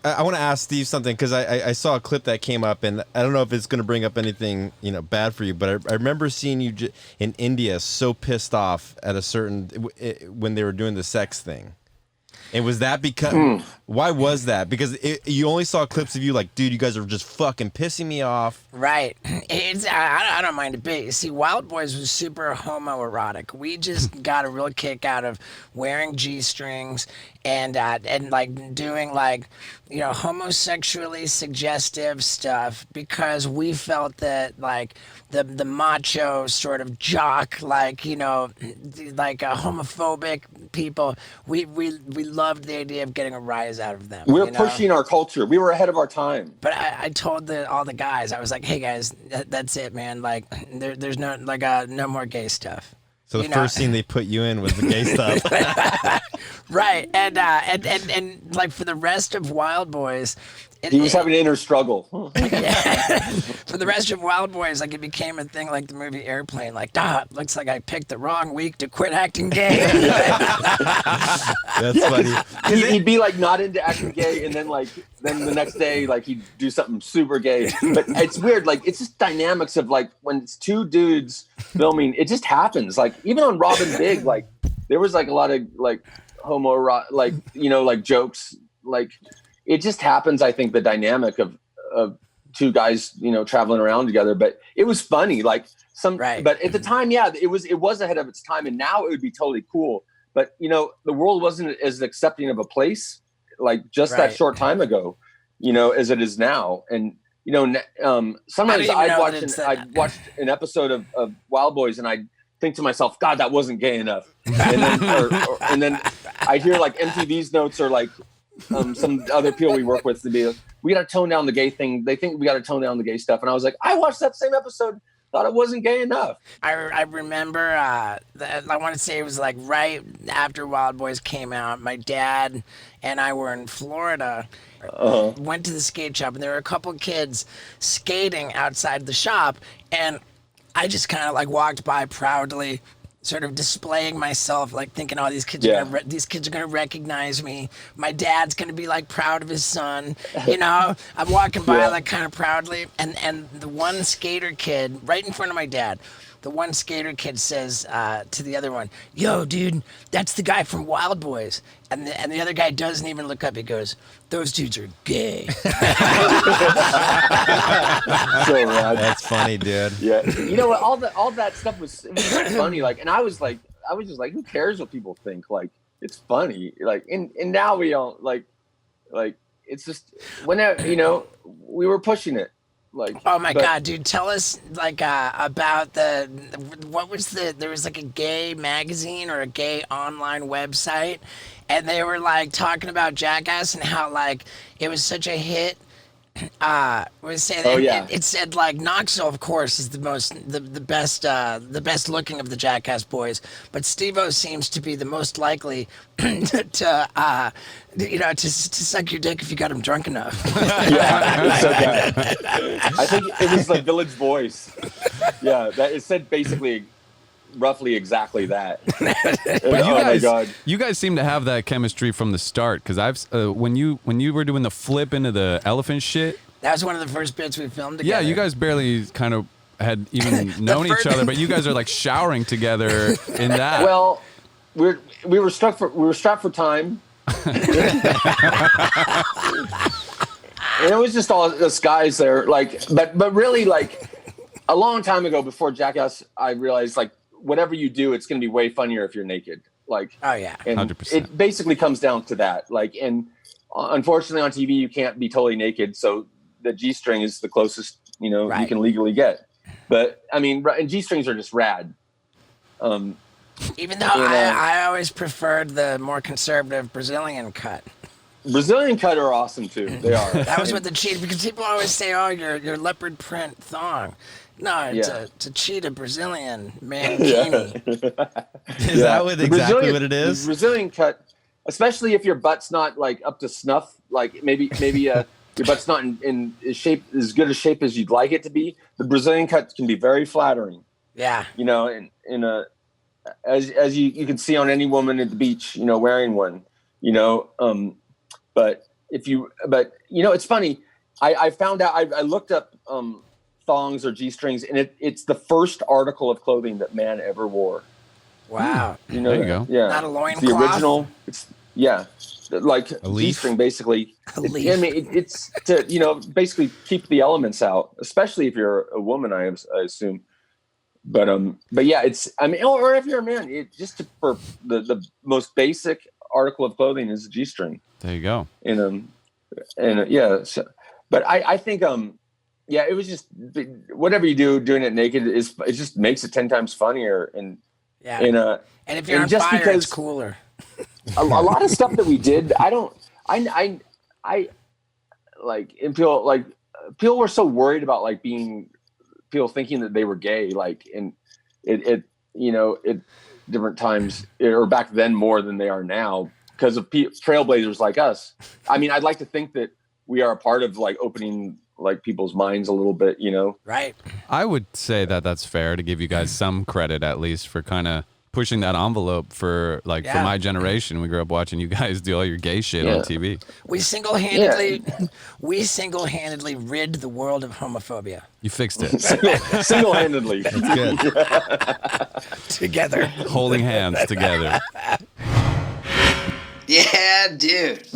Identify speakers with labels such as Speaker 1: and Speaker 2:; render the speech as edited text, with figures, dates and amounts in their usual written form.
Speaker 1: I want to ask Steve something because I saw a clip that came up, and I don't know if it's going to bring up anything bad for you, but I remember seeing you in India so pissed off at a certain when they were doing the sex thing. And was that because why was that? Because you only saw clips of you like, dude, you guys are just fucking pissing me off.
Speaker 2: Right. I don't mind a bit. See, Wildboyz was super homoerotic. We just got a real kick out of wearing G-strings and like doing like homosexually suggestive stuff because we felt that like the macho sort of jock like like homophobic people we loved the idea of getting a rise out of them.
Speaker 3: We're pushing our culture. We were ahead of our time.
Speaker 2: But I told all the guys, I was like, hey guys, that's it, man. Like there's no like no more gay stuff.
Speaker 1: So the first scene they put you in was the gay stuff.
Speaker 2: Right. And like for the rest of Wildboyz,
Speaker 3: he was having an inner struggle.
Speaker 2: For the rest of Wildboyz, like it became a thing like the movie Airplane. Like, looks like I picked the wrong week to quit acting gay.
Speaker 1: That's funny.
Speaker 3: He'd be like not into acting gay, and then the next day like he'd do something super gay. But it's weird. Like it's just dynamics of like when it's two dudes filming, it just happens. Like even on Robin Big, like there was like a lot of like homo like like jokes like. It just happens, I think, the dynamic of two guys, traveling around together. But it was funny, like
Speaker 2: right.
Speaker 3: But at the time, yeah, it was ahead of its time, and now it would be totally cool. But the world wasn't as accepting of a place like just that short time ago, as it is now. And sometimes I'd watched an episode of Wildboyz, and I'd think to myself, God, that wasn't gay enough. And then I'd hear like MTV's notes or like. Some other people we work with to be like, we got to tone down the gay thing. They think we got to tone down the gay stuff. And I was like, I watched that same episode, thought it wasn't gay enough.
Speaker 2: I remember, I want to say it was like right after Wildboyz came out, my dad and I were in Florida, went to the skate shop, and there were a couple kids skating outside the shop. And I just kind of like walked by proudly, sort of displaying myself, like thinking, oh, these kids are gonna recognize me. My dad's gonna be like proud of his son. I'm walking by like kind of proudly, and the one skater kid right in front of my dad, the one skater kid says to the other one, "Yo, dude, that's the guy from Wildboyz." And the other guy doesn't even look up. He goes, "Those dudes are gay."
Speaker 3: So rad.
Speaker 1: That's funny, dude.
Speaker 3: Yeah, what? All that stuff was funny. Like, and I was just like, who cares what people think? Like, it's funny. Like, and now we don't like it's just whenever we were pushing it. Like,
Speaker 2: oh my God, dude, tell us like about there was like a gay magazine or a gay online website, and they were like talking about Jackass and how like it was such a hit. It said like Knoxville, of course, is the best looking of the Jackass boys, but Steve-O seems to be the most likely to suck your dick if you got him drunk enough.
Speaker 3: Yeah, it's okay. I think it was like Village Voice. Yeah, that it said basically roughly exactly that.
Speaker 4: But you guys seem to have that chemistry from the start, because when you were doing the flip into the elephant shit,
Speaker 2: that was one of the first bits we filmed together.
Speaker 4: Yeah, you guys barely kind of had even known each other, but you guys are like showering together in that.
Speaker 3: Well, we were strapped for time. And it was just all us guys there, like, but really, like, a long time ago, before Jackass, I realized like whatever you do, it's going to be way funnier if you're naked. Like,
Speaker 2: oh yeah,
Speaker 3: and
Speaker 4: 100%.
Speaker 3: It basically comes down to that. Like, and unfortunately on TV you can't be totally naked, so the G-string is the closest you can legally get. But I mean, and G-strings are just rad.
Speaker 2: Even though I always preferred the more conservative Brazilian cut.
Speaker 3: Brazilian cut are awesome too. They are.
Speaker 2: That was what the cheetah, because people always say, "Oh, your leopard print thong." No, it's a cheetah Brazilian mankini.
Speaker 1: Is that exactly what it is?
Speaker 3: The Brazilian cut, especially if your butt's not like up to snuff, like maybe your butt's not in shape, as good a shape as you'd like it to be. The Brazilian cut can be very flattering.
Speaker 2: Yeah.
Speaker 3: As you can see on any woman at the beach, wearing one. But but it's funny. I found out, I looked up thongs or G-strings, and it's the first article of clothing that man ever wore.
Speaker 2: Wow.
Speaker 3: You know
Speaker 4: there you go.
Speaker 3: Yeah.
Speaker 2: Not a loincloth?
Speaker 3: The original. Like
Speaker 1: A leaf?
Speaker 3: G-string, basically.
Speaker 2: A leaf.
Speaker 3: I mean, it's to, basically keep the elements out, especially if you're a woman, I assume. But yeah, or if you're a man, for the most basic article of clothing is a G-string.
Speaker 4: There you go.
Speaker 3: But I think, it was just whatever you do, doing it naked it just makes it 10 times funnier. And
Speaker 2: if you're on
Speaker 3: just
Speaker 2: fire,
Speaker 3: because
Speaker 2: it's cooler.
Speaker 3: a lot of stuff that we did, I like, and people were so worried about like people thinking that they were gay, like, and it different times, or back then more than they are now, because of trailblazers like us. I mean, I'd like to think that we are a part of like opening like people's minds a little bit,
Speaker 2: Right.
Speaker 4: I would say that that's fair to give you guys some credit, at least, for kind of pushing that envelope for my generation. We grew up watching you guys do all your gay shit on TV.
Speaker 2: We single-handedly rid the world of homophobia.
Speaker 4: You fixed it.
Speaker 3: Single-handedly.
Speaker 1: That's good.
Speaker 2: Together.
Speaker 4: Holding hands together.
Speaker 5: Yeah, dude.